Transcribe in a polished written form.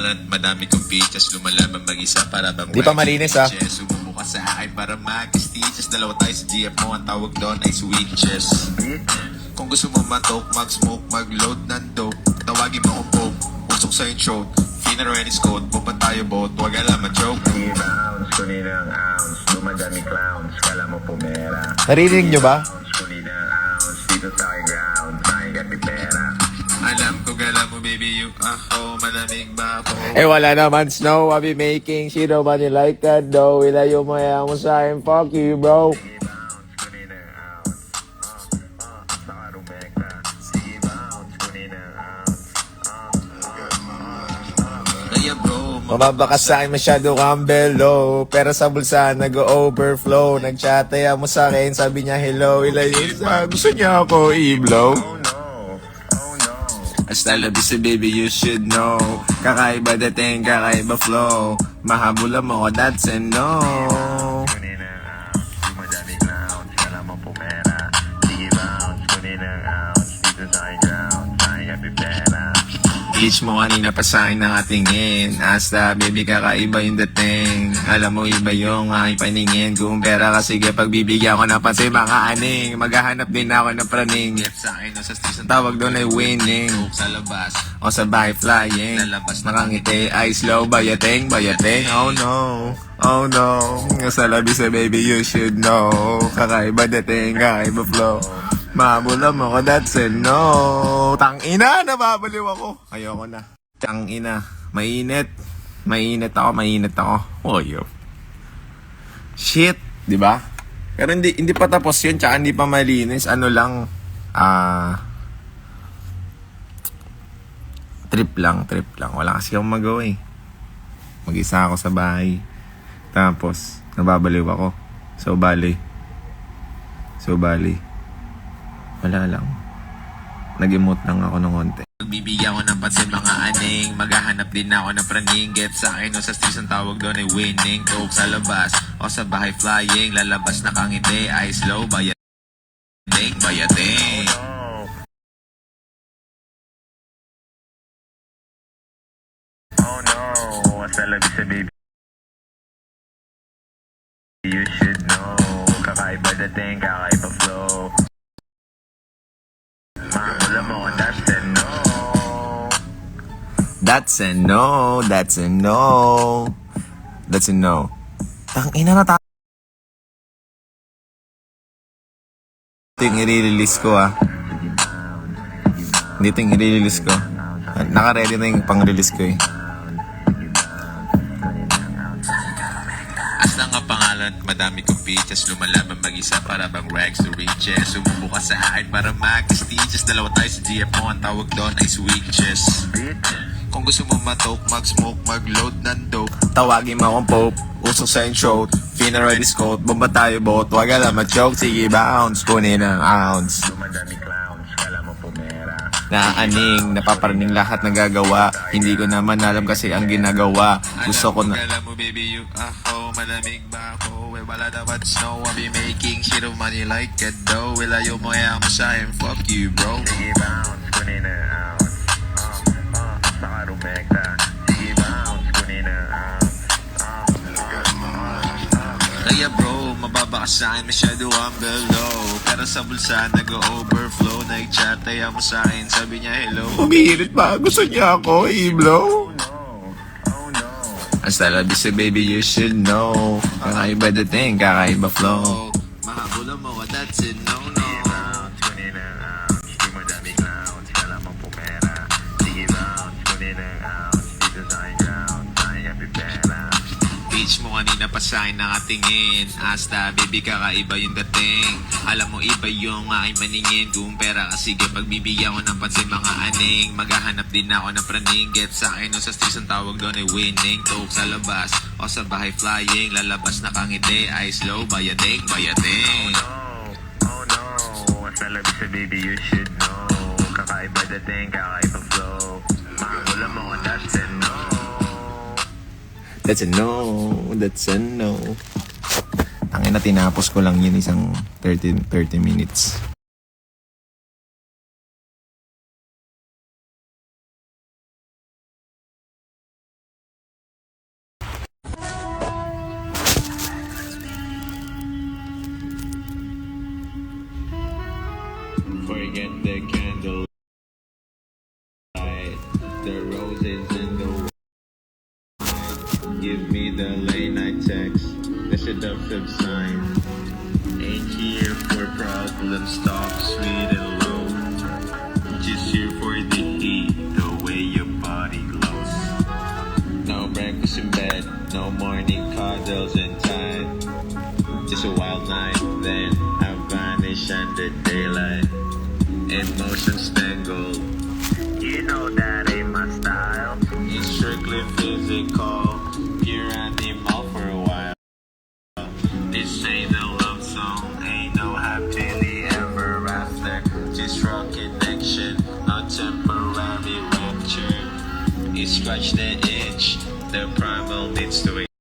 pangalan, madami kong features, lumalaban mag-isa para bang Di pa malinis, ah. Sumubuka sa akin para mag-stitches. Dalawa tayo sa GF mo, ang tawag doon ay switches. Kung gusto mo matok, mag-smoke, mag-load ng dope, tawagin mo akong Pope, usok sa yung throat. Funeral is code, bupan tayo boat, wag alam ma-joke. Bounce, kunin ang ounce, dumadami clowns, kala mo pumera. Narinig nyo ba? Bounce, kunin ang ounce, dito sa aking ground, sa aking kapipera. Alam ko gala mo baby, you ako, malamig ba ako? Eh wala naman snow, I be making shit nobody like that though. Ilayo mo yan mo sa akin, fuck you bro. Bounce, kunin ang ounce, saka rumekta. Sige bounce, kunin ang ounce, Kaya bro, Mababa ka sa akin, masyado kang belo. Pero sa bulsa, nag-overflow. Nag-chataya mo sa akin, sabi niya hello. Ilayo sa gusto niya ako i-blow. oh no, oh no. Hasta love you, baby, you should know. Kakaiba dating, kakaiba flow. Mahabula mo ko, that's a no. Kunin ang ounce, dumadami clowns, kala mo pumera. Sige bounce, kunin ang ounce, dito sa aking ground, sa aking kapipera. Bleach mo kanina pa sa akin nakatingin. Hasta baby, kakaiba yung dating. Alam mo iba yung aking paningin. Kung pera ka, sige pagbibigyan ko ng pansin, baka aning. Maghahanap din ako ng praning. get sa akin, no, sa station, Ang tawag doon ay winning. sa labas. O sa bahay flying. Lalabas na Nakangiti ay slow, bayating, bayating. Oh no, oh no. Sa labi sa baby, you should know. Kakaiba dating, kakaiba flow. Mabula mo ko, that's a no. Tangina, nababaliw ako. Ayoko na. Tangina, mainit. Mainit ako. Oh, yo. Shit, di ba? Pero hindi pa tapos yun, tsaka hindi pa malinis. Ano lang, trip lang. Wala kasi akong magawa eh. Mag-isa ako sa bahay. Tapos, nababaliw ako. So, bali. Wala lang. Nag-emote lang ako ng konti. Bibigyan ko ng pansin mga aning, maghahanap din ako ng praning. Get sa akin, no, sa streets ang tawag doon ay winning. Coke sa labas, o sa bahay flying. Lalabas na kangiti, ay slow, bayating. Oh no, hasta labi sa baby, you should know. Kakaiba dating, kakaiba flow. Mahabula mo ko, that's a no. That's a no. Tangina na tayo. Ito yung i-release ko Dito yung i-release ko. Naka-ready na yung pang-release ko eh. As na nga pangalan, madami kong features, lumalaban mag-isa para bang rags to riches. Sumubuka sa akin para mag-stitches. Dalawa tayo sa GF mo, ang tawag doon ay switches. Kung gusto mo matok, mag-smoke, mag-load ng dope, Tawagin mo akong Pope, usok sa yung throat. Funeral is code, bomba tayo boat. Wag alam ma-joke, sige bounce. Kunin ang ounce. Dumadami clowns, kala mo pumera. Naaaning, napaparaning lahat na gagawa. Hindi ko naman alam kasi ang ginagawa. Gusto ko na. Alam mo baby, you ako, malamig ba ako? Eh, wala dapat snow, I'll be making shit of money like a dough. Ilayo mo yan mo sa akin, fuck you bro. Sige bounce, kunin ang ounce, saka rumekta. Sige bounce, kunin ang ounce, Kaya bro, mababa ka sa akin, masyado ang below. Pero sa bulsa, nag-overflow. Nag-chataya mo sa akin, sabi niya hello. Umihirit pa, gusto niya ako i-blow. oh no. Hasta labi sa baby, you should know. Kakaiba dating, kakaiba flow. Oh, mahabula mo, that's it, no. Bounce, kunin ang ounce, dumadami clowns, kala mo pumera. Sige bounce, kunin ang ounce, dito sa aking ground, sa aking kapipera. Page mo kanina pa sa akin nakatingin. Hasta baby, kakaiba yung dating. Alam mo iba yung aking maningin. Kung pera ka, sige pagbibigyan ko ng pansin mga aning. Maghahanap din ako ng praning. Get sa akin, no, sa streets ang tawag doon ay winning. Coke sa labas, o sa bahay flying. Lalabas na kangiti, ay slow, bayating. Oh no, hasta labi sa baby, you should know. Kakaiba dating, kakaiba flow. Mahabula mo ko, that's a no. That's a no. Tangina, tinapos ko lang yun isang 30 minutes. Forget the candle light, the roses and the wine. Give me the late night text, the seductive sign. Ain't here for problems, talk sweet and low. Just here for the heat, the way your body glows. No breakfast in bed, no morning cuddles and tide. Just a wild night, then I vanish under daylight. Emotions tangled, You know that ain't my style. it's strictly physical, pure animal for a while. This ain't a love song, ain't no happily ever after. Just raw connection, no temporary rapture. You scratch the itch, the primal needs to